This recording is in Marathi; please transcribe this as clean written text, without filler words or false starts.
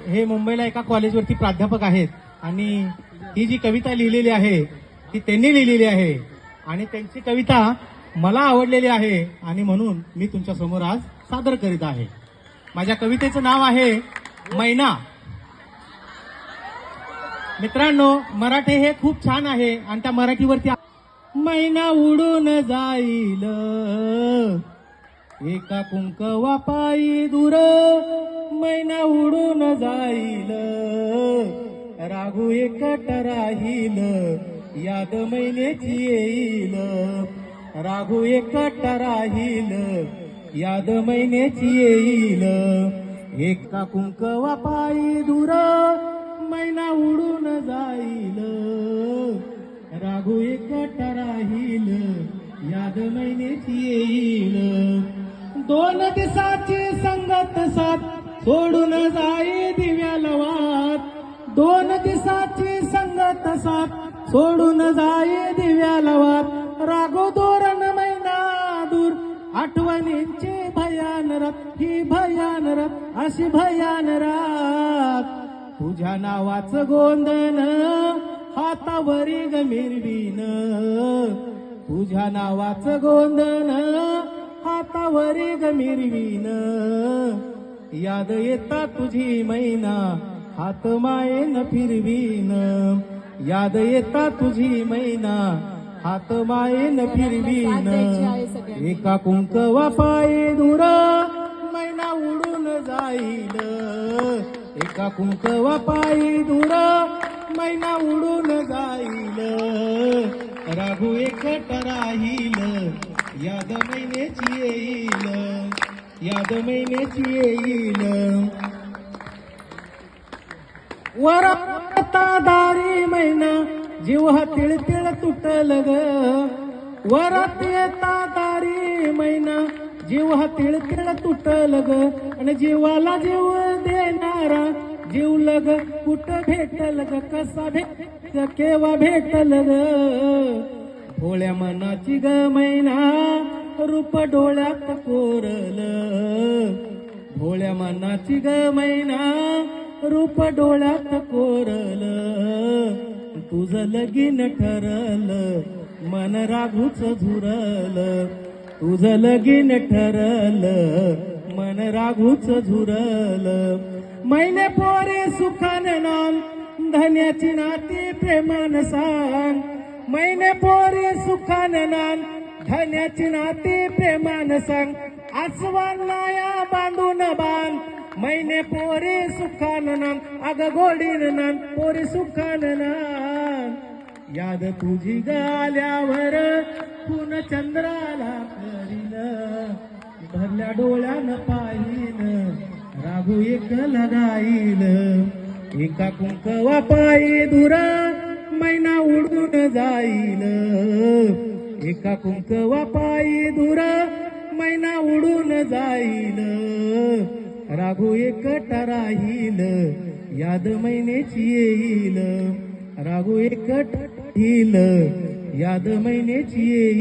हे मुंबईला एका कॉलेजवरती प्राध्यापक आहेत आणि ही जी कविता लिहिलेली आहे ती त्यांनी लिहिलेली आहे आणि त्यांची कविता मला आवडलेली आहे आणि म्हणून मी तुमच्या समोर आज सादर करीत आहे। माझ्या कवितेचं नाव आहे मैना। मित्रांनो, मराठी हे खूप छान आहे आणि त्या मराठीवरती मैना उडून जाईल एका कुंकवा पायी दूर, मैना उडून जाईल राघू एकट राहील याद मैनेची येईल, राघू एकट राहील याद मैनेची येईल, एका कुंकवा पायी दूर मैना उडून जाईल राघू एकट राहील याद मैनेची येईल। दोन दिसाची संगत साथ सोडून जाई दिव्याला वाट, दोन दिसाची संगत साथ सोडून जाई दिव्याला वाट, राघो धोरण मैना दूर आठवणींची भयान रात, ही भयान रात अशी भयान रात, तुझ्या नावाचं गोंधन हातावरी गमिरवीन, तुझ्या नावाचं गोंधन हातावरी गमिरवीन, याद येता तुझी मैना हात मायेन फिरवीन, याद येता तुझी मैना हात मायेन फिरवीन, एका कुंकवा पायी दूर मैना उडून जाईल, एका कुंकवा पायी दूर मैना उडून जाईल, राघू एकट राहील याद मैनेची येईल, याद मैनेची येईल। वराता दारी मैना जीव तिळतिळ तुटल ग, वरात येता दारी मैना जीव तिळतिळ तुटल ग, आणि जीवाला जीव देणारा जीवलग कुठं भेटल ग, कसा भेट केव्हा भेटल ग, भोळ्या मनाची ग मैना रूप डोळ्यात कोरल, भोळ्या मनाची ग मैना रूप डोळ्यात कोरल, तुझं लगीन ठरल मन राघूच झुरल, तुझं लगीन ठरल मन राघूच झुरल, मैने पोरे सुखाने नाम धन्याची नाती प्रेमान सांग, मैने पोरे सुखाने नाम धन्याची नाती प्रेमान सांग, आसवान नाया बांधून बांध मैने पोरे सुखान नाम, अग गोडीन नाम पोरे सुखान नाम, याद तुझी गाल्यावर पुन चंद्राला करीन, भरल्या डोळ्यानं पाहिन राघू एक लगाईल, एका कुंकवा पायी दूर मैना उडून जाईल, एका कुंकवा पायी दूर मैना उडून जाईल, राघू एकट राहील याद मैनेची येईल, राघू एकट राहील याद मैनेची येईल।